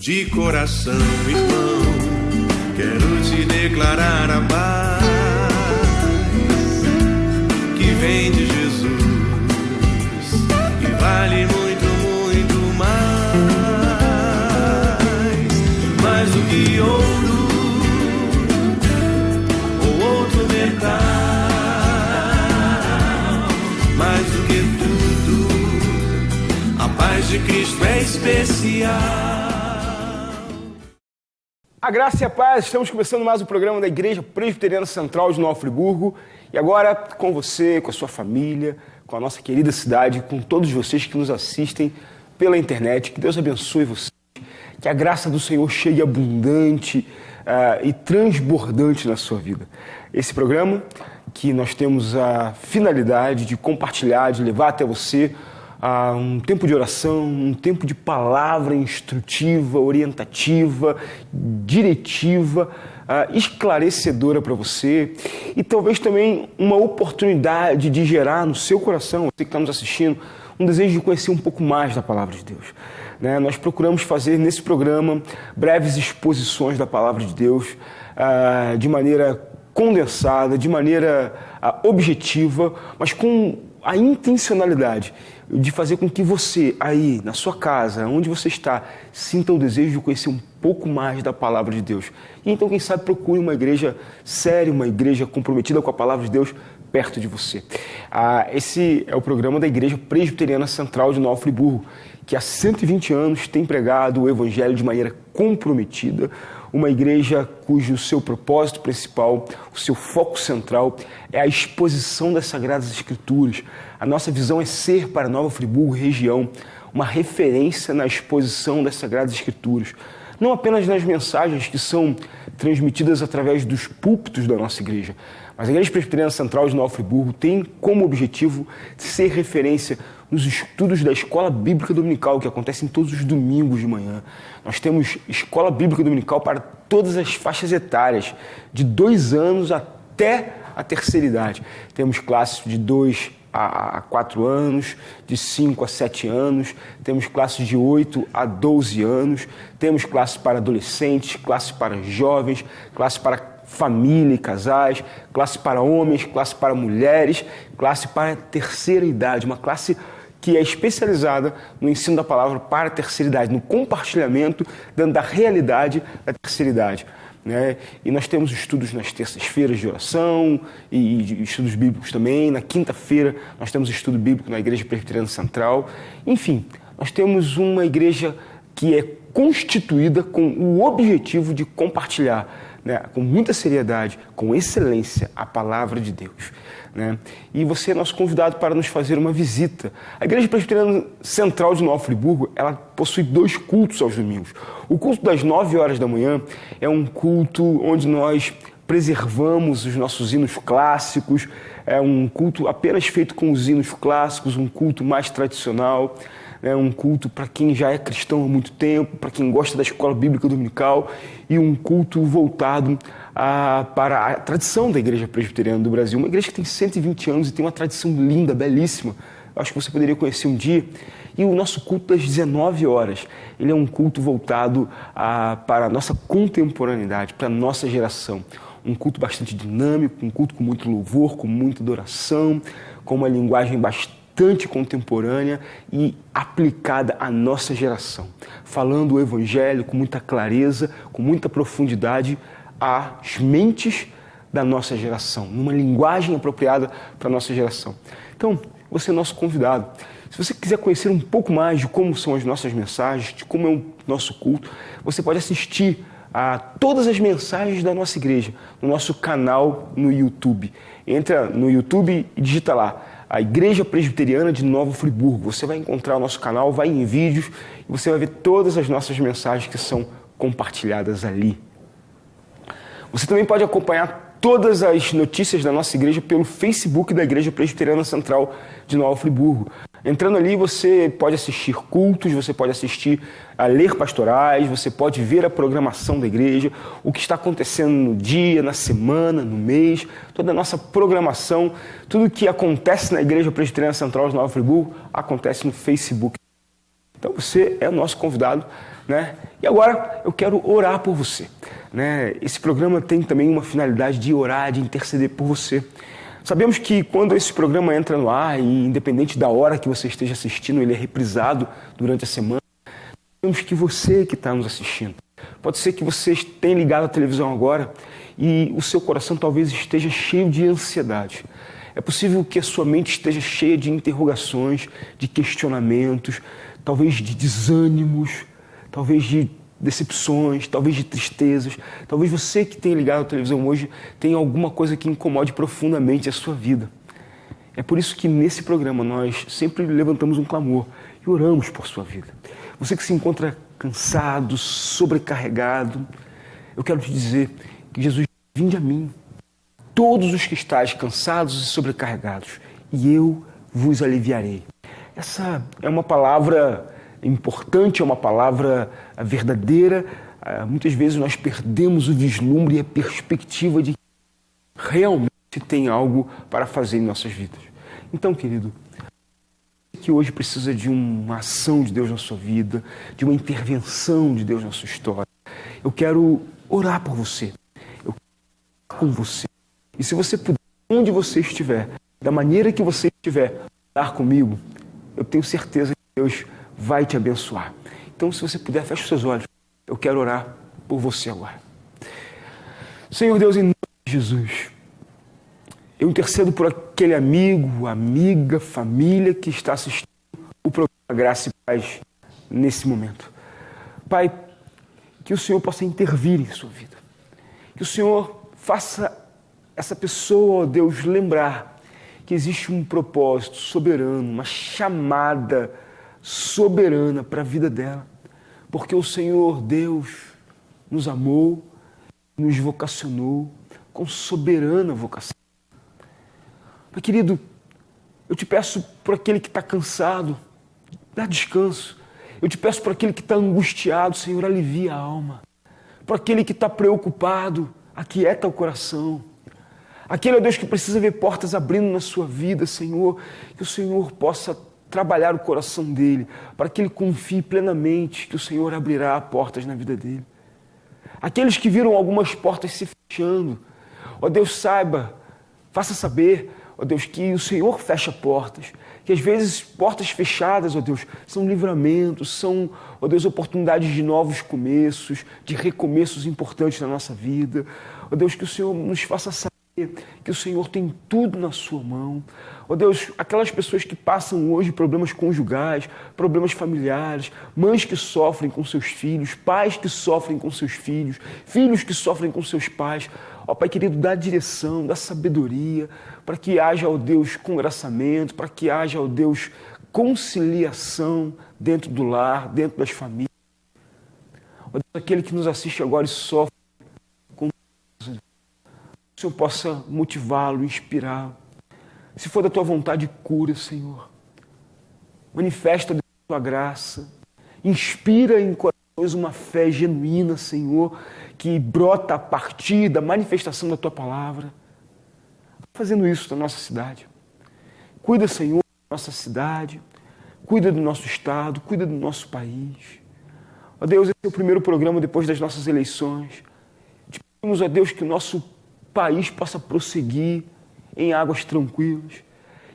De coração, irmão, quero te declarar a paz que vem de Jesus e vale muito, muito mais do que ouro ou outro metal, mais do que tudo, a paz de Cristo é especial. A graça e a paz, estamos começando mais um programa da Igreja Presbiteriana Central de Nova Friburgo. E agora com você, com a sua família, com a nossa querida cidade, com todos vocês que nos assistem pela internet. Que Deus abençoe vocês, que a graça do Senhor chegue abundante e transbordante na sua vida. Esse programa que nós temos a finalidade de compartilhar, de levar até você um tempo de oração, um tempo de palavra instrutiva, orientativa, diretiva, esclarecedora para você e talvez também uma oportunidade de gerar no seu coração, você que está nos assistindo, um desejo de conhecer um pouco mais da Palavra de Deus. Nós procuramos fazer nesse programa breves exposições da Palavra de Deus de maneira condensada, de maneira objetiva, mas com a intencionalidade de fazer com que você, aí, na sua casa, onde você está, sinta o desejo de conhecer um pouco mais da Palavra de Deus. E então, quem sabe, procure uma igreja séria, uma igreja comprometida com a Palavra de Deus perto de você. Esse é o programa da Igreja Presbiteriana Central de Nova Friburgo, que há 120 anos tem pregado o Evangelho de maneira comprometida, uma igreja cujo seu propósito principal, o seu foco central é a exposição das Sagradas Escrituras. A nossa visão é ser para Nova Friburgo região uma referência na exposição das Sagradas Escrituras, não apenas nas mensagens que são transmitidas através dos púlpitos da nossa igreja, mas a Igreja Presbiteriana Central de Nova Friburgo tem como objetivo ser referência nos estudos da Escola Bíblica Dominical, que acontecem todos os domingos de manhã. Nós temos Escola Bíblica Dominical para todas as faixas etárias, de 2 anos até a terceira idade. Temos classes de 2 a 4 anos, de 5 a 7 anos, temos classes de 8 a 12 anos, temos classes para adolescentes, classes para jovens, classes para família e casais, classe para homens, classe para mulheres, classe para a terceira idade, uma classe que é especializada no ensino da palavra para a terceira idade, no compartilhamento da realidade da terceira idade. E nós temos estudos nas terças-feiras de oração e estudos bíblicos também. Na quinta-feira nós temos estudo bíblico na Igreja Presbiteriana Central. Enfim, nós temos uma igreja que é constituída com o objetivo de compartilhar, com muita seriedade, com excelência, a Palavra de Deus. E você é nosso convidado para nos fazer uma visita. A Igreja Presbiteriana Central de Nova Friburgo, ela possui 2 cultos aos domingos. O culto das 9 horas da manhã é um culto onde nós preservamos os nossos hinos clássicos, é um culto apenas feito com os hinos clássicos, um culto mais tradicional, um culto para quem já é cristão há muito tempo, para quem gosta da Escola Bíblica Dominical e um culto voltado para a tradição da Igreja Presbiteriana do Brasil, uma igreja que tem 120 anos e tem uma tradição linda, belíssima. Eu acho que você poderia conhecer um dia. E o nosso culto das 19 horas, ele é um culto voltado para a nossa contemporaneidade, para a nossa geração. Um culto bastante dinâmico, um culto com muito louvor, com muita adoração, com uma linguagem bastante contemporânea e aplicada à nossa geração, falando o Evangelho com muita clareza, com muita profundidade às mentes da nossa geração, numa linguagem apropriada para a nossa geração. Então, você é nosso convidado. Se você quiser conhecer um pouco mais de como são as nossas mensagens, de como é o nosso culto, você pode assistir a todas as mensagens da nossa igreja no nosso canal no YouTube. Entra no YouTube e digita lá, a Igreja Presbiteriana de Nova Friburgo. Você vai encontrar o nosso canal, vai em vídeos e você vai ver todas as nossas mensagens que são compartilhadas ali. Você também pode acompanhar todas as notícias da nossa igreja pelo Facebook da Igreja Presbiteriana Central de Nova Friburgo. Entrando ali, você pode assistir cultos, você pode assistir a ler pastorais, você pode ver a programação da igreja, o que está acontecendo no dia, na semana, no mês, toda a nossa programação, tudo que acontece na Igreja Presbiteriana Central de Nova Friburgo acontece no Facebook. Então você é o nosso convidado né? E agora eu quero orar por você, né? Esse programa tem também uma finalidade de orar, de interceder por você. Sabemos que quando esse programa entra no ar, e independente da hora que você esteja assistindo, ele é reprisado durante a semana, sabemos que você que está nos assistindo, pode ser que você tenha ligado a televisão agora e o seu coração talvez esteja cheio de ansiedade. É possível que a sua mente esteja cheia de interrogações, de questionamentos, talvez de desânimos, talvez de decepções, talvez de tristezas. Talvez você que tenha ligado a televisão hoje tenha alguma coisa que incomode profundamente a sua vida. É por isso que nesse programa nós sempre levantamos um clamor e oramos por sua vida. Você que se encontra cansado, sobrecarregado, eu quero te dizer que Jesus diz: vinde a mim, todos os que estáis cansados e sobrecarregados, e eu vos aliviarei. Essa é uma palavra importante, é uma palavra verdadeira. Muitas vezes nós perdemos o vislumbre e a perspectiva de que realmente tem algo para fazer em nossas vidas. Então, querido, que hoje precisa de uma ação de Deus na sua vida, de uma intervenção de Deus na sua história. Eu quero orar por você, eu quero orar com você. E se você puder, onde você estiver, da maneira que você estiver, orar comigo, eu tenho certeza que Deus vai te abençoar. Então, se você puder, feche os seus olhos. Eu quero orar por você agora. Senhor Deus, em nome de Jesus, eu intercedo por aquele amigo, amiga, família que está assistindo o programa Graça e Paz nesse momento. Pai, que o Senhor possa intervir em sua vida. Que o Senhor faça essa pessoa, ó Deus, lembrar que existe um propósito soberano, uma chamada soberana para a vida dela. Porque o Senhor, Deus, nos amou, nos vocacionou com soberana vocação. Pai querido, eu te peço por aquele que está cansado, dá descanso. Eu te peço por aquele que está angustiado, Senhor, alivia a alma. Por aquele que está preocupado, aquieta o coração. Aquele, ó Deus, que precisa ver portas abrindo na sua vida, Senhor, que o Senhor possa trabalhar o coração dele, para que ele confie plenamente que o Senhor abrirá portas na vida dele. Aqueles que viram algumas portas se fechando, ó Deus, saiba, faça saber, ó Deus, que o Senhor fecha portas, que às vezes portas fechadas, ó Deus, são livramentos, são, ó Deus, oportunidades de novos começos, de recomeços importantes na nossa vida. Ó Deus, que o Senhor nos faça saber que o Senhor tem tudo na sua mão. Ó Deus, aquelas pessoas que passam hoje problemas conjugais, problemas familiares, mães que sofrem com seus filhos, pais que sofrem com seus filhos, filhos que sofrem com seus pais. Ó Pai querido, dá direção, dá sabedoria, para que haja, ó Deus, congraçamento, para que haja, ó Deus, conciliação dentro do lar, dentro das famílias. Ó Deus, aquele que nos assiste agora e sofre com o Senhor possa motivá-lo, inspirá-lo. Se for da tua vontade, cura, Senhor. Manifesta a tua graça. Inspira em corações uma fé genuína, Senhor, que brota a partir da manifestação da tua palavra. Fazendo isso na nossa cidade. Cuida, Senhor, da nossa cidade. Cuida do nosso estado. Cuida do nosso país. Ó Deus, esse é o primeiro programa depois das nossas eleições. Te pedimos, ó Deus, que o nosso país possa prosseguir em águas tranquilas.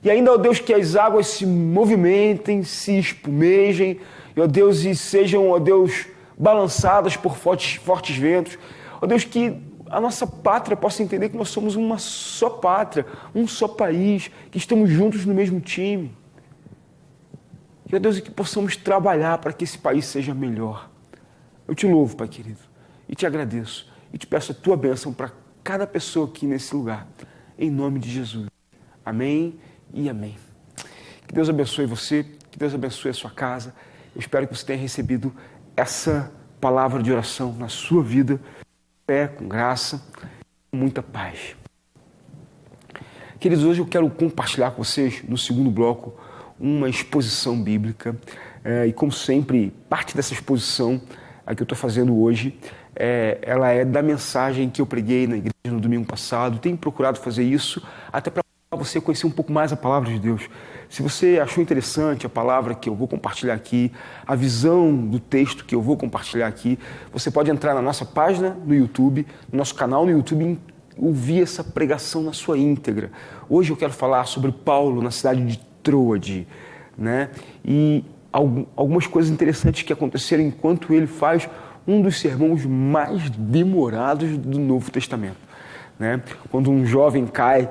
E ainda, ó Deus, que as águas se movimentem, se espumejem, e, ó Deus, e sejam, ó Deus, balançadas por fortes ventos. Ó Deus, que a nossa pátria possa entender que nós somos uma só pátria, um só país, que estamos juntos no mesmo time. E, ó Deus, e que possamos trabalhar para que esse país seja melhor. Eu te louvo, Pai querido, e te agradeço, e te peço a tua bênção para cada pessoa aqui nesse lugar, em nome de Jesus. Amém e amém. Que Deus abençoe você, que Deus abençoe a sua casa. Eu espero que você tenha recebido essa palavra de oração na sua vida, com fé, com graça, com muita paz. Queridos, hoje eu quero compartilhar com vocês, no segundo bloco, uma exposição bíblica. E como sempre, parte dessa exposição a que eu estou fazendo hoje, ela é da mensagem que eu preguei na igreja no domingo passado. Tenho procurado fazer isso até para você conhecer um pouco mais a palavra de Deus. Se você achou interessante a palavra que eu vou compartilhar aqui, a visão do texto que eu vou compartilhar aqui, você pode entrar na nossa página no YouTube, no nosso canal no YouTube e ouvir essa pregação na sua íntegra. Hoje eu quero falar sobre Paulo na cidade de Troade, né? E algumas coisas interessantes que aconteceram enquanto ele faz um dos sermões mais demorados do Novo Testamento, né? Quando um jovem cai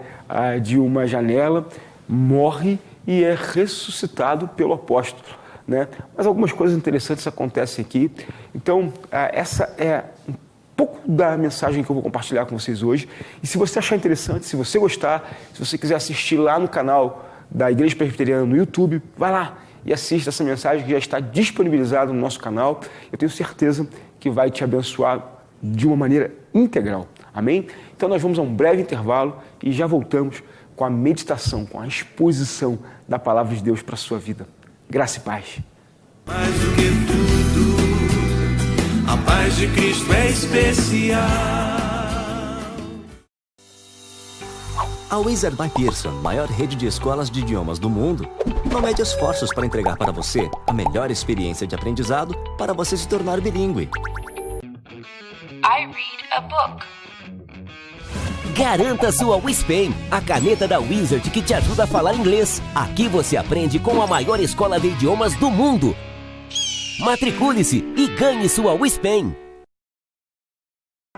de uma janela, morre e é ressuscitado pelo apóstolo, né? Mas algumas coisas interessantes acontecem aqui. Então, essa é um pouco da mensagem que eu vou compartilhar com vocês hoje. E se você achar interessante, se você gostar, se você quiser assistir lá no canal da Igreja Presbiteriana no YouTube, vai lá e assista essa mensagem que já está disponibilizada no nosso canal. Eu tenho certeza que vai te abençoar de uma maneira integral. Amém? Então nós vamos a um breve intervalo e já voltamos com a meditação, com a exposição da palavra de Deus para a sua vida. Graça e paz. Mais do que tudo, a paz de Cristo é especial. A Wizard by Pearson, maior rede de escolas de idiomas do mundo, não mede esforços para entregar para você a melhor experiência de aprendizado para você se tornar bilíngue. I read a book. Garanta sua WizPen, a caneta da Wizard que te ajuda a falar inglês. Aqui você aprende com a maior escola de idiomas do mundo. Matricule-se e ganhe sua WizPen.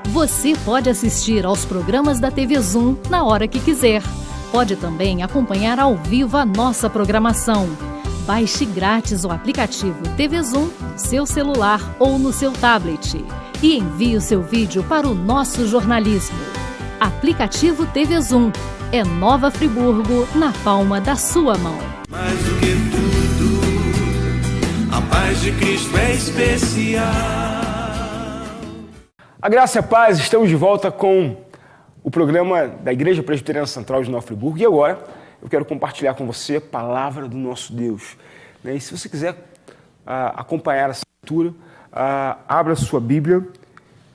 Você pode assistir aos programas da TV Zoom na hora que quiser. Pode também acompanhar ao vivo a nossa programação. Baixe grátis o aplicativo TV Zoom no seu celular ou no seu tablet e envie o seu vídeo para o nosso jornalismo. Aplicativo TV Zoom é Nova Friburgo na palma da sua mão. Mais do que tudo, a paz de Cristo é especial. A graça e a paz, estamos de volta com o programa da Igreja Presbiteriana Central de Nova Friburgo e agora eu quero compartilhar com você a palavra do nosso Deus. E se você quiser acompanhar essa leitura, abra sua Bíblia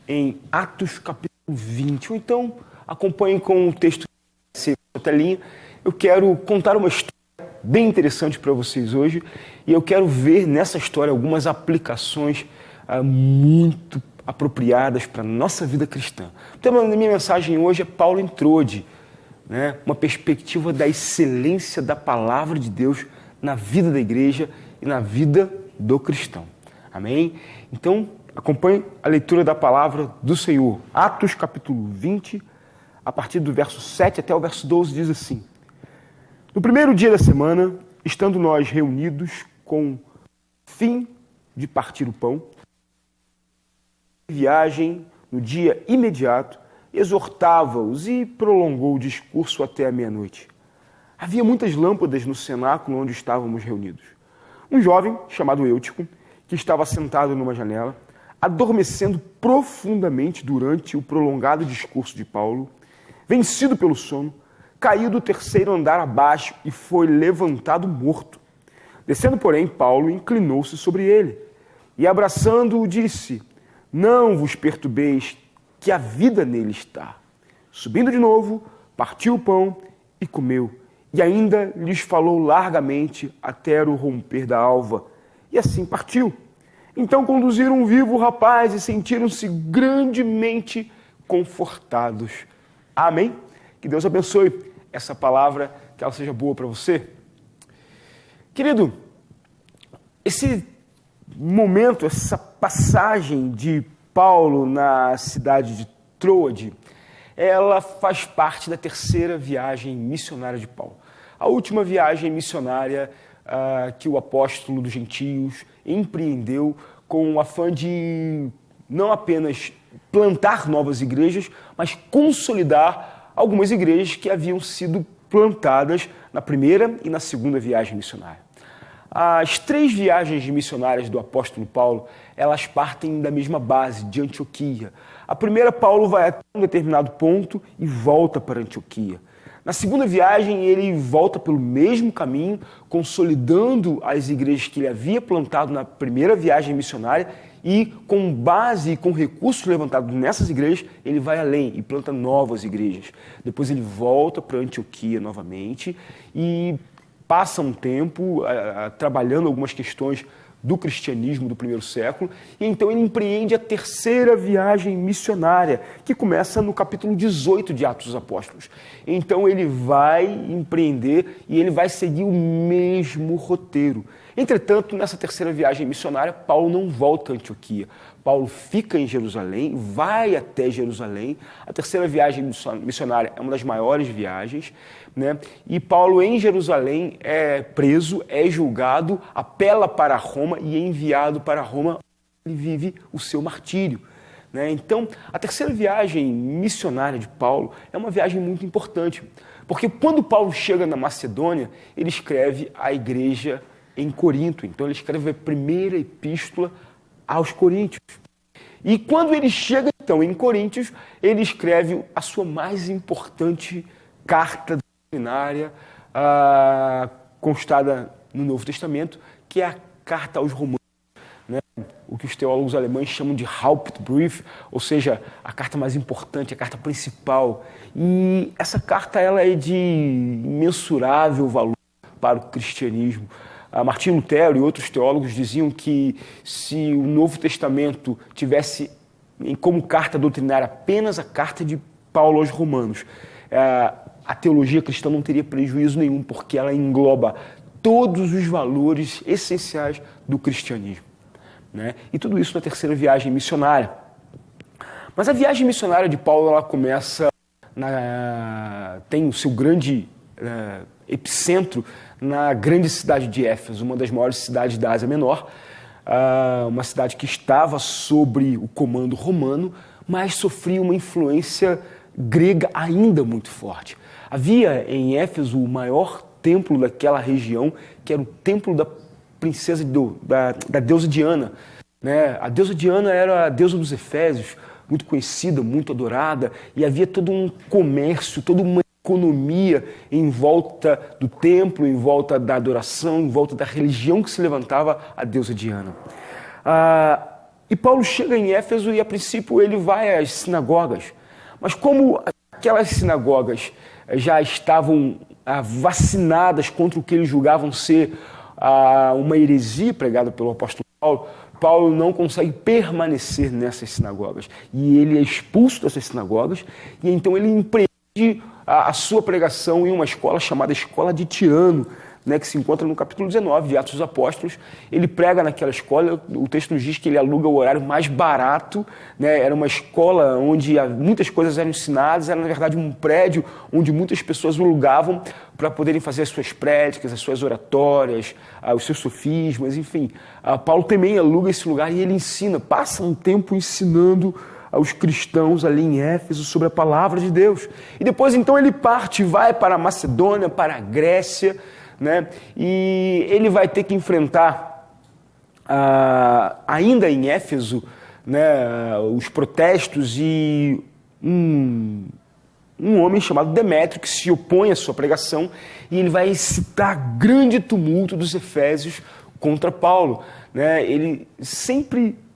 em Atos capítulo 20, ou então acompanhe com o texto na telinha. Eu quero contar uma história bem interessante para vocês hoje e eu quero ver nessa história algumas aplicações muito apropriadas para a nossa vida cristã. O tema da minha mensagem hoje é Paulo em Troade, né? Uma perspectiva da excelência da palavra de Deus na vida da igreja e na vida do cristão. Amém? Então, acompanhe a leitura da palavra do Senhor. Atos capítulo 20, a partir do verso 7 até o verso 12, diz assim: No primeiro dia da semana, estando nós reunidos com o fim de partir o pão, viagem no dia imediato, exortava-os e prolongou o discurso até a meia-noite. Havia muitas lâmpadas no cenáculo onde estávamos reunidos. Um jovem, chamado Eutico, que estava sentado numa janela, adormecendo profundamente durante o prolongado discurso de Paulo, vencido pelo sono, caiu do terceiro andar abaixo e foi levantado morto. Descendo, porém, Paulo inclinou-se sobre ele e, abraçando-o, disse: Não vos perturbeis, que a vida nele está. Subindo de novo, partiu o pão e comeu, e ainda lhes falou largamente até o romper da alva, e assim partiu. Então conduziram vivo o rapaz e sentiram-se grandemente confortados. Amém? Que Deus abençoe essa palavra, que ela seja boa para você. Querido, esse momento, essa passagem de Paulo na cidade de Troade, ela faz parte da terceira viagem missionária de Paulo. A última viagem missionária que o apóstolo dos gentios empreendeu com o afã de não apenas plantar novas igrejas, mas consolidar algumas igrejas que haviam sido plantadas na primeira e na segunda viagem missionária. As três viagens missionárias do apóstolo Paulo, elas partem da mesma base, de Antioquia. A primeira, Paulo vai até um determinado ponto e volta para Antioquia. Na segunda viagem, ele volta pelo mesmo caminho, consolidando as igrejas que ele havia plantado na primeira viagem missionária, E com base e com recursos levantados nessas igrejas, ele vai além e planta novas igrejas. Depois ele volta para Antioquia novamente e passa um tempo trabalhando algumas questões do cristianismo do primeiro século, e então ele empreende a terceira viagem missionária, que começa no capítulo 18 de Atos dos Apóstolos. Então ele vai empreender e ele vai seguir o mesmo roteiro. Entretanto, nessa terceira viagem missionária, Paulo não volta a Antioquia. Paulo fica em Jerusalém, vai até Jerusalém. A terceira viagem missionária é uma das maiores viagens, né? E Paulo, em Jerusalém, é preso, é julgado, apela para Roma e é enviado para Roma, onde ele vive o seu martírio, né? Então, a terceira viagem missionária de Paulo é uma viagem muito importante, porque quando Paulo chega na Macedônia, ele escreve a igreja em Corinto. Então, ele escreve a primeira epístola aos Coríntios. E quando ele chega, então, em Coríntios, ele escreve a sua mais importante carta doutrinária constada no Novo Testamento, que é a carta aos Romanos, né? O que os teólogos alemães chamam de Hauptbrief, ou seja, a carta mais importante, a carta principal. E essa carta ela é de imensurável valor para o cristianismo. Martinho Lutero e outros teólogos diziam que se o Novo Testamento tivesse como carta doutrinária apenas a carta de Paulo aos Romanos, a teologia cristã não teria prejuízo nenhum, porque ela engloba todos os valores essenciais do cristianismo, né? E tudo isso na terceira viagem missionária. Mas a viagem missionária de Paulo ela começa, tem o seu grande epicentro na grande cidade de Éfeso, uma das maiores cidades da Ásia Menor, uma cidade que estava sob o comando romano, mas sofria uma influência grega ainda muito forte. Havia em Éfeso o maior templo daquela região, que era o templo da princesa da deusa Diana, né? A deusa Diana era a deusa dos Efésios, muito conhecida, muito adorada, e havia todo um comércio, toda uma economia em volta do templo, em volta da adoração, em volta da religião que se levantava a deusa Diana. E Paulo chega em Éfeso e, a princípio, ele vai às sinagogas. Mas como aquelas sinagogas já estavam vacinadas contra o que eles julgavam ser uma heresia pregada pelo apóstolo Paulo, Paulo não consegue permanecer nessas sinagogas. E ele é expulso dessas sinagogas, e então ele empreende a sua pregação em uma escola chamada Escola de Tirano, né, que se encontra no capítulo 19 de Atos dos Apóstolos. Ele prega naquela escola, o texto nos diz que ele aluga o horário mais barato, né, era uma escola onde muitas coisas eram ensinadas, era na verdade um prédio onde muitas pessoas alugavam para poderem fazer as suas prédicas, as suas oratórias, os seus sofismas, enfim. Paulo também aluga esse lugar e ele ensina, passa um tempo ensinando aos cristãos ali em Éfeso sobre a palavra de Deus. E depois então ele parte, vai para a Macedônia, para a Grécia, né? E ele vai ter que enfrentar, ainda em Éfeso, né, os protestos e um homem chamado Demétrio que se opõe à sua pregação, e ele vai incitar grande tumulto dos efésios contra Paulo, né?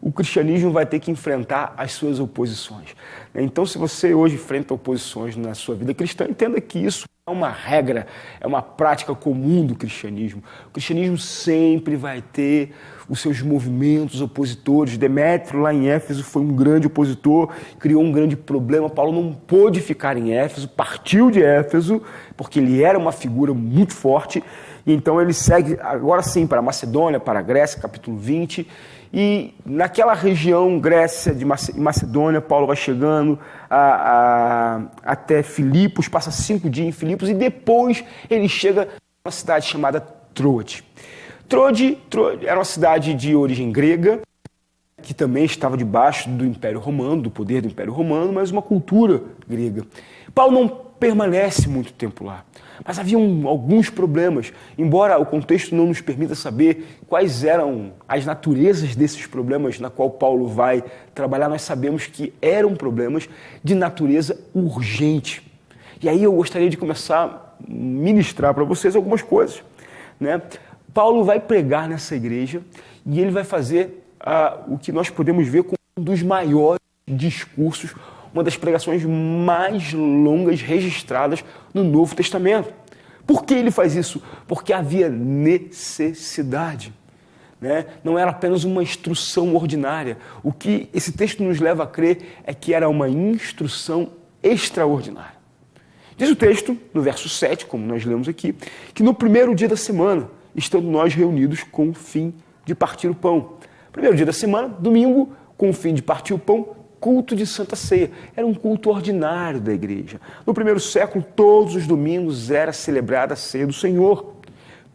O cristianismo vai ter que enfrentar as suas oposições. Então, se você hoje enfrenta oposições na sua vida cristã, entenda que isso é uma regra, é uma prática comum do cristianismo. O cristianismo sempre vai ter os seus movimentos opositores. Demétrio, lá em Éfeso, foi um grande opositor, criou um grande problema. Paulo não pôde ficar em Éfeso, partiu de Éfeso, porque ele era uma figura muito forte. E então ele segue, agora sim, para a Macedônia, para a Grécia, capítulo 20. E naquela região, Grécia e Macedônia, Paulo vai chegando até Filipos, passa 5 dias em Filipos, e depois ele chega numa cidade chamada Troade. Troade era uma cidade de origem grega, que também estava debaixo do Império Romano, do poder do Império Romano, mas uma cultura grega. Paulo não permanece muito tempo lá, mas havia alguns problemas, embora o contexto não nos permita saber quais eram as naturezas desses problemas na qual Paulo vai trabalhar. Nós sabemos que eram problemas de natureza urgente. E aí eu gostaria de começar a ministrar para vocês algumas coisas, né? Paulo vai pregar nessa igreja e ele vai fazer o que nós podemos ver como um dos maiores discursos, uma das pregações mais longas registradas no Novo Testamento. Por que ele faz isso? Porque havia necessidade. Né? Não era apenas uma instrução ordinária. O que esse texto nos leva a crer é que era uma instrução extraordinária. Diz o texto, no verso 7, como nós lemos aqui, que no primeiro dia da semana, estando nós reunidos com o fim de partir o pão. Primeiro dia da semana, domingo, com o fim de partir o pão, culto de Santa Ceia. Era um culto ordinário da igreja. No primeiro século, todos os domingos era celebrada a Ceia do Senhor.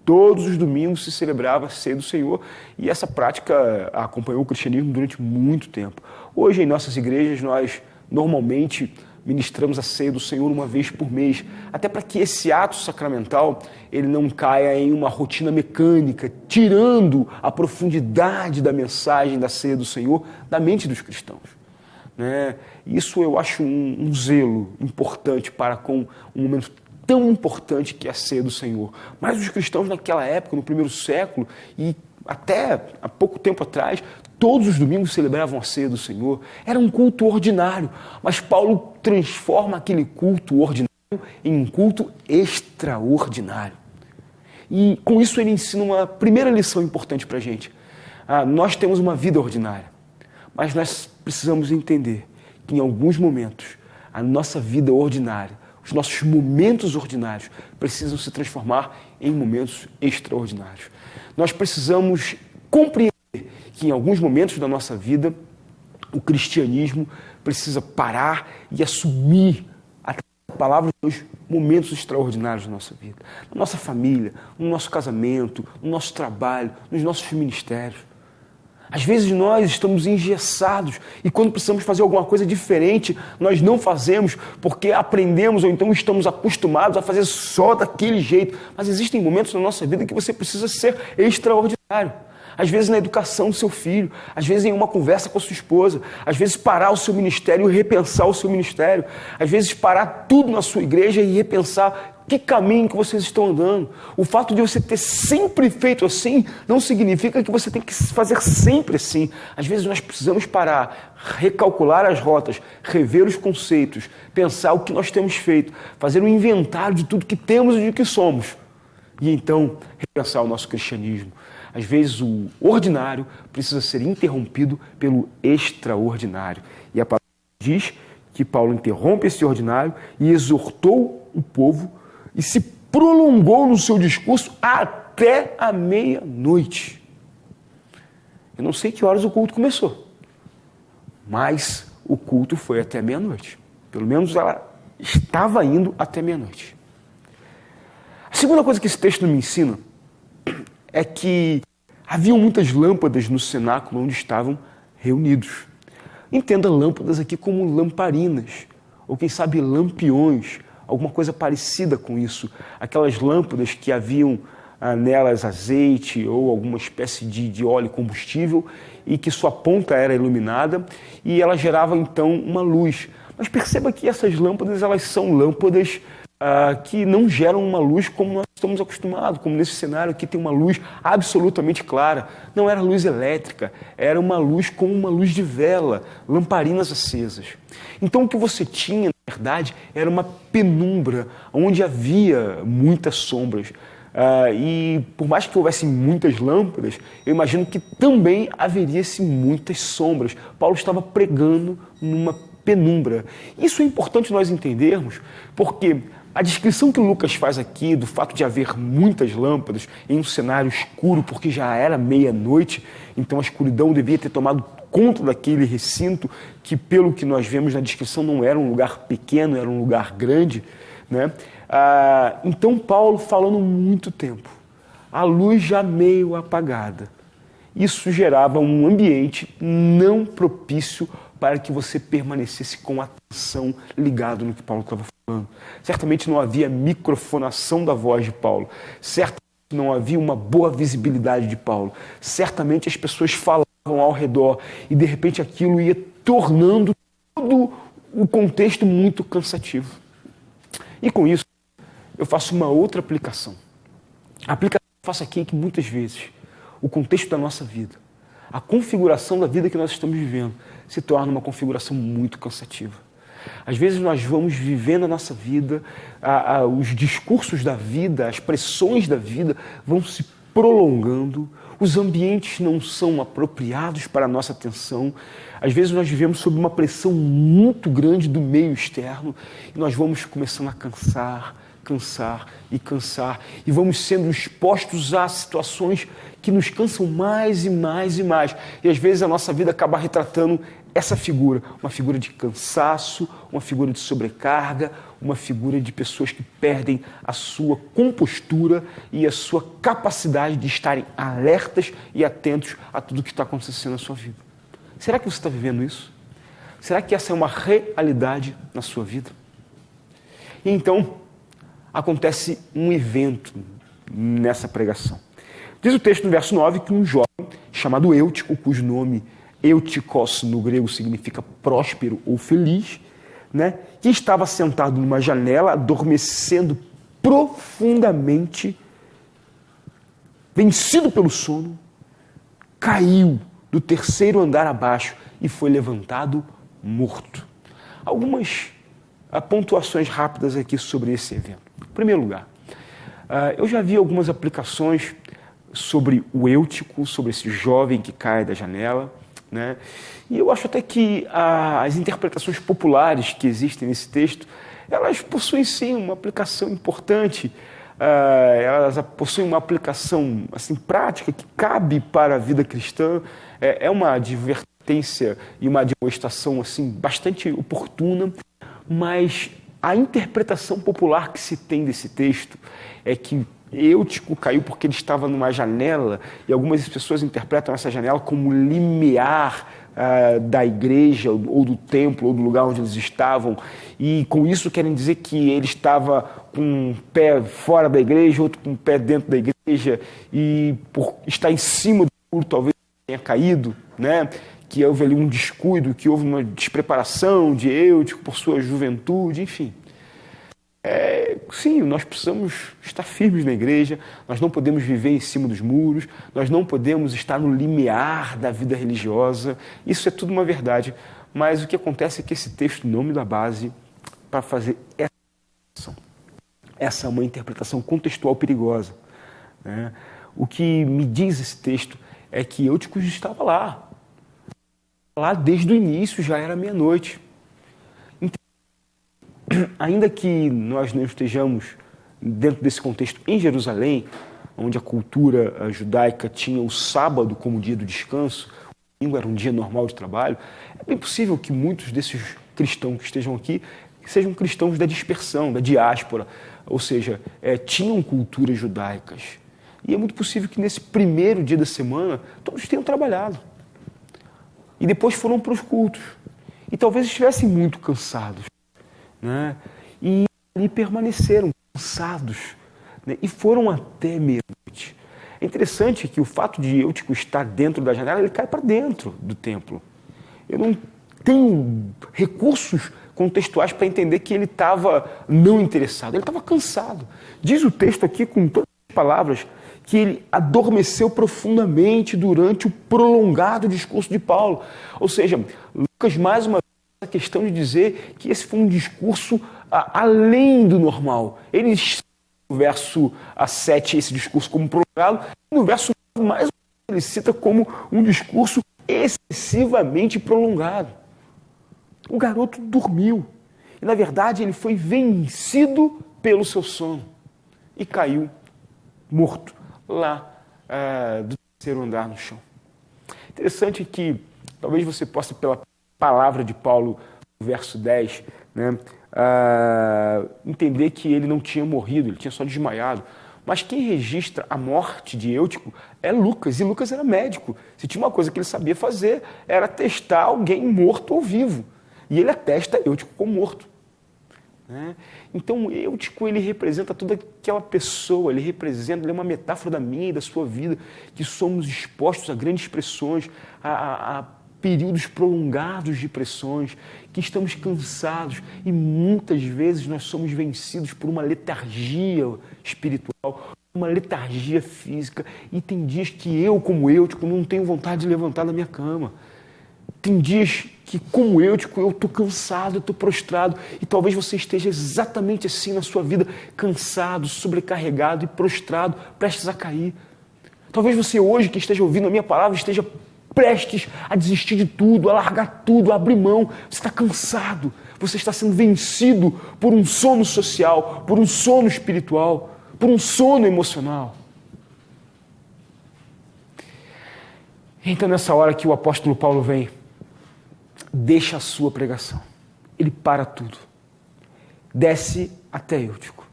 Todos os domingos se celebrava a Ceia do Senhor e essa prática acompanhou o cristianismo durante muito tempo. Hoje, em nossas igrejas, nós normalmente ministramos a Ceia do Senhor uma vez por mês, até para que esse ato sacramental ele não caia em uma rotina mecânica, tirando a profundidade da mensagem da Ceia do Senhor da mente dos cristãos. Né? Isso eu acho um zelo importante para com um momento tão importante que é a Ceia do Senhor. Mas os cristãos naquela época, no primeiro século, e até há pouco tempo atrás, todos os domingos celebravam a Ceia do Senhor. Era um culto ordinário, mas Paulo transforma aquele culto ordinário em um culto extraordinário. E com isso ele ensina uma primeira lição importante para a gente. Nós temos uma vida ordinária, mas nós precisamos entender que em alguns momentos a nossa vida ordinária, os nossos momentos ordinários precisam se transformar em momentos extraordinários. Nós precisamos compreender que em alguns momentos da nossa vida o cristianismo precisa parar e assumir a palavra de Deus, momentos extraordinários da nossa vida. Na nossa família, no nosso casamento, no nosso trabalho, nos nossos ministérios. Às vezes nós estamos engessados e quando precisamos fazer alguma coisa diferente, nós não fazemos porque aprendemos ou então estamos acostumados a fazer só daquele jeito. Mas existem momentos na nossa vida que você precisa ser extraordinário. Às vezes na educação do seu filho, às vezes em uma conversa com a sua esposa, às vezes parar o seu ministério e repensar o seu ministério, às vezes parar tudo na sua igreja e repensar que caminho que vocês estão andando. O fato de você ter sempre feito assim não significa que você tem que fazer sempre assim. Às vezes nós precisamos parar, recalcular as rotas, rever os conceitos, pensar o que nós temos feito, fazer um inventário de tudo que temos e de que somos. E então repensar o nosso cristianismo. Às vezes o ordinário precisa ser interrompido pelo extraordinário. E a palavra diz que Paulo interrompe esse ordinário e exortou o povo e se prolongou no seu discurso até a meia-noite. Eu não sei que horas o culto começou, mas o culto foi até meia-noite. Pelo menos ela estava indo até meia-noite. A segunda coisa que esse texto me ensina é que haviam muitas lâmpadas no cenáculo onde estavam reunidos. Entenda lâmpadas aqui como lamparinas, ou quem sabe lampiões, alguma coisa parecida com isso. Aquelas lâmpadas que haviam nelas azeite ou alguma espécie de óleo combustível e que sua ponta era iluminada e ela gerava então uma luz. Mas perceba que essas lâmpadas elas são lâmpadas que não geram uma luz como nós estamos acostumados, como nesse cenário aqui tem uma luz absolutamente clara. Não era luz elétrica, era uma luz como uma luz de vela, lamparinas acesas. Então o que você tinha, na verdade, era uma penumbra, onde havia muitas sombras. E por mais que houvesse muitas lâmpadas, eu imagino que também haveria muitas sombras. Paulo estava pregando numa penumbra. Isso é importante nós entendermos, porque a descrição que Lucas faz aqui do fato de haver muitas lâmpadas em um cenário escuro, porque já era meia-noite, então a escuridão devia ter tomado conta daquele recinto, que pelo que nós vemos na descrição não era um lugar pequeno, era um lugar grande, né? Então Paulo falando muito tempo, a luz já meio apagada. Isso gerava um ambiente não propício para que você permanecesse com atenção ligado no que Paulo estava falando. Certamente não havia microfonação da voz de Paulo. Certamente não havia uma boa visibilidade de Paulo. Certamente as pessoas falavam ao redor e de repente aquilo ia tornando todo o contexto muito cansativo. E com isso, eu faço uma outra aplicação. A aplicação que eu faço aqui é que muitas vezes o contexto da nossa vida, a configuração da vida que nós estamos vivendo se torna uma configuração muito cansativa. Às vezes nós vamos vivendo a nossa vida, os discursos da vida, as pressões da vida vão se prolongando, os ambientes não são apropriados para a nossa atenção. Às vezes nós vivemos sob uma pressão muito grande do meio externo e nós vamos começando a cansar e vamos sendo expostos a situações que nos cansam mais e mais e mais. E às vezes a nossa vida acaba retratando essa figura, uma figura de cansaço, uma figura de sobrecarga, uma figura de pessoas que perdem a sua compostura e a sua capacidade de estarem alertas e atentos a tudo que está acontecendo na sua vida. Será que você está vivendo isso? Será que essa é uma realidade na sua vida? E então, acontece um evento nessa pregação. Diz o texto no verso 9 que um jovem chamado Eutico, cujo nome Eutikos no grego significa próspero ou feliz, né, que estava sentado numa janela, adormecendo profundamente, vencido pelo sono, caiu do terceiro andar abaixo e foi levantado morto. Algumas pontuações rápidas aqui sobre esse evento. Em primeiro lugar, eu já vi algumas aplicações sobre o Eutico, sobre esse jovem que cai da janela, né? E eu acho até que as interpretações populares que existem nesse texto, elas possuem sim uma aplicação importante, elas possuem uma aplicação assim, prática que cabe para a vida cristã, é uma advertência e uma admoestação assim, bastante oportuna, mas a interpretação popular que se tem desse texto é que Eutico caiu porque ele estava numa janela, e algumas pessoas interpretam essa janela como limiar da igreja, ou do templo, ou do lugar onde eles estavam, e com isso querem dizer que ele estava com um pé fora da igreja, outro com um pé dentro da igreja, e por estar em cima do muro talvez tenha caído, né? Que houve ali um descuido, que houve uma despreparação de Eutico por sua juventude, enfim. Sim, nós precisamos estar firmes na igreja, nós não podemos viver em cima dos muros, nós não podemos estar no limiar da vida religiosa, isso é tudo uma verdade, mas o que acontece é que esse texto não me dá base para fazer essa interpretação. Essa é uma interpretação contextual perigosa, né? O que me diz esse texto é que Eutico estava lá desde o início, já era meia-noite. Ainda que nós não estejamos dentro desse contexto em Jerusalém, onde a cultura judaica tinha o sábado como dia do descanso, o domingo era um dia normal de trabalho, é bem possível que muitos desses cristãos que estejam aqui sejam cristãos da dispersão, da diáspora, ou seja, tinham culturas judaicas. E é muito possível que nesse primeiro dia da semana todos tenham trabalhado. E depois foram para os cultos. E talvez estivessem muito cansados, né? E ali permaneceram cansados, né? E foram até meia-noite. É interessante que o fato de Eutico estar dentro da janela, ele cai para dentro do templo. Eu não tenho recursos contextuais para entender que ele estava não interessado, ele estava cansado. Diz o texto aqui, com todas as palavras, que ele adormeceu profundamente durante o prolongado discurso de Paulo. Ou seja, Lucas, mais uma vez, a questão de dizer que esse foi um discurso além do normal. Ele, no verso 7, esse discurso como prolongado, e no verso 9, mais uma vez, ele cita como um discurso excessivamente prolongado. O garoto dormiu. E, na verdade, ele foi vencido pelo seu sono e caiu morto lá do terceiro andar no chão. Interessante que talvez você possa, pela palavra de Paulo, no verso 10, né, entender que ele não tinha morrido, ele tinha só desmaiado. Mas quem registra a morte de Eutico é Lucas, e Lucas era médico. Se tinha uma coisa que ele sabia fazer, era testar alguém morto ou vivo. E ele atesta Eutico como morto. Né? Então, Eutico, ele representa toda aquela pessoa, ele é uma metáfora da minha e da sua vida, que somos expostos a grandes pressões, a períodos prolongados de pressões, que estamos cansados e muitas vezes nós somos vencidos por uma letargia espiritual, uma letargia física, e tem dias que eu, como Eutico, não tenho vontade de levantar da minha cama. Tem dias que, como Eutico, eu estou cansado, eu estou prostrado, e talvez você esteja exatamente assim na sua vida, cansado, sobrecarregado e prostrado, prestes a cair. Talvez você hoje, que esteja ouvindo a minha palavra, esteja prestes a desistir de tudo, a largar tudo, a abrir mão. Você está cansado, você está sendo vencido por um sono social, por um sono espiritual, por um sono emocional. Então, nessa hora que o apóstolo Paulo vem, deixa a sua pregação. Ele para tudo. Desce até Eutico.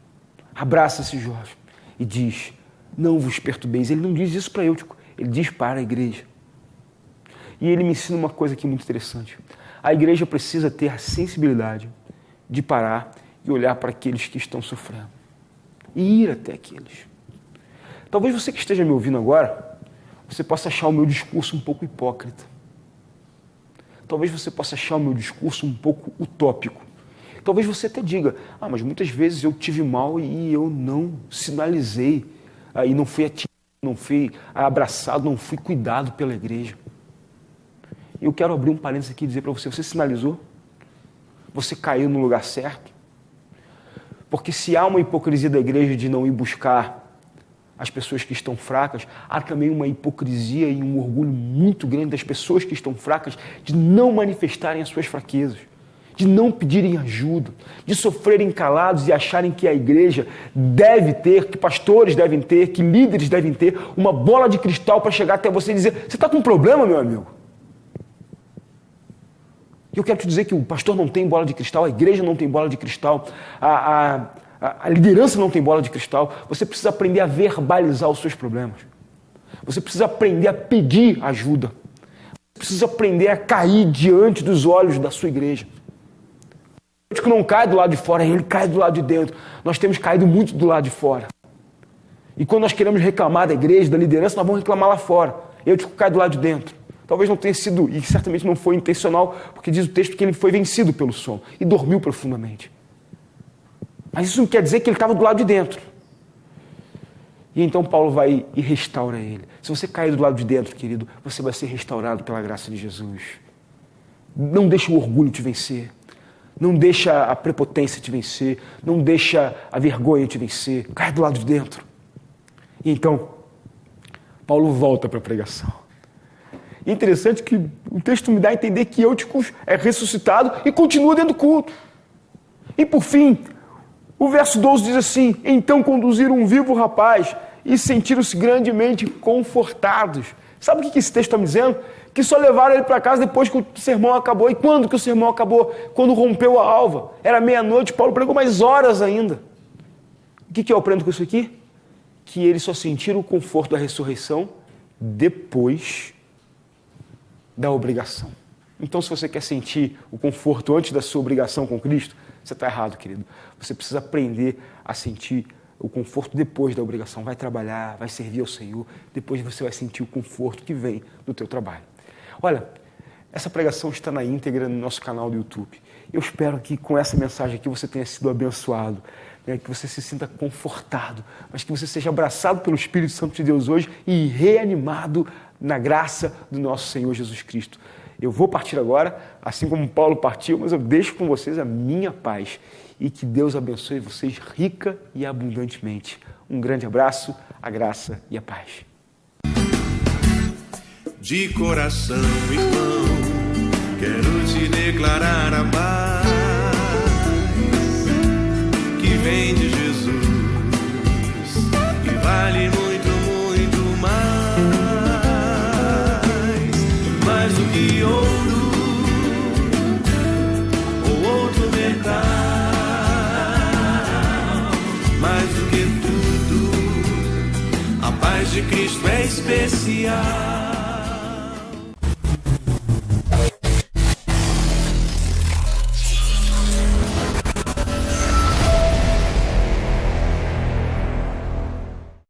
Abraça esse jovem e diz: não vos perturbeis. Ele não diz isso para Eutico, ele diz para a igreja. E ele me ensina uma coisa aqui muito interessante. A igreja precisa ter a sensibilidade de parar e olhar para aqueles que estão sofrendo. E ir até aqueles. Talvez você que esteja me ouvindo agora, você possa achar o meu discurso um pouco hipócrita. Talvez você possa achar o meu discurso um pouco utópico. Talvez você até diga: mas muitas vezes eu tive mal e eu não sinalizei, e não fui atingido, não fui abraçado, não fui cuidado pela igreja. E eu quero abrir um parênteses aqui e dizer para você: você sinalizou? Você caiu no lugar certo? Porque se há uma hipocrisia da igreja de não ir buscar as pessoas que estão fracas, há também uma hipocrisia e um orgulho muito grande das pessoas que estão fracas de não manifestarem as suas fraquezas, de não pedirem ajuda, de sofrerem calados e acharem que a igreja deve ter, que pastores devem ter, que líderes devem ter uma bola de cristal para chegar até você e dizer: você está com um problema, meu amigo? E eu quero te dizer que o pastor não tem bola de cristal, a igreja não tem bola de cristal, a liderança não tem bola de cristal. Você precisa aprender a verbalizar os seus problemas. Você precisa aprender a pedir ajuda. Você precisa aprender a cair diante dos olhos da sua igreja. O político não cai do lado de fora, ele cai do lado de dentro. Nós temos caído muito do lado de fora. E quando nós queremos reclamar da igreja, da liderança, nós vamos reclamar lá fora. Eu cai do lado de dentro. Talvez não tenha sido, e certamente não foi intencional, porque diz o texto que ele foi vencido pelo sono e dormiu profundamente. Mas isso não quer dizer que ele estava do lado de dentro. E então Paulo vai e restaura ele. Se você cair do lado de dentro, querido, você vai ser restaurado pela graça de Jesus. Não deixa o orgulho te vencer. Não deixa a prepotência te vencer. Não deixa a vergonha te vencer. Cai do lado de dentro. E então, Paulo volta para a pregação. Interessante que o texto me dá a entender que Eutico é ressuscitado e continua dentro do culto. E por fim, o verso 12 diz assim: então conduziram um vivo rapaz e sentiram-se grandemente confortados. Sabe o que esse texto está me dizendo? Que só levaram ele para casa depois que o sermão acabou. E quando que o sermão acabou? Quando rompeu a alva. Era meia-noite, Paulo pregou mais horas ainda. O que eu aprendo com isso aqui? Que eles só sentiram o conforto da ressurreição depois da obrigação. Então, se você quer sentir o conforto antes da sua obrigação com Cristo, você está errado, querido. Você precisa aprender a sentir o conforto depois da obrigação. Vai trabalhar, vai servir ao Senhor, depois você vai sentir o conforto que vem do teu trabalho. Olha, essa pregação está na íntegra no nosso canal do YouTube. Eu espero que com essa mensagem aqui você tenha sido abençoado, né? Que você se sinta confortado, mas que você seja abraçado pelo Espírito Santo de Deus hoje e reanimado na graça do nosso Senhor Jesus Cristo. Eu vou partir agora, assim como Paulo partiu, mas eu deixo com vocês a minha paz e que Deus abençoe vocês rica e abundantemente. Um grande abraço, a graça e a paz. De coração, irmão, quero te declarar a paz que vem de Jesus e vale muito, muito mais do que ouro ou outro metal, mais do que tudo, a paz de Cristo é especial.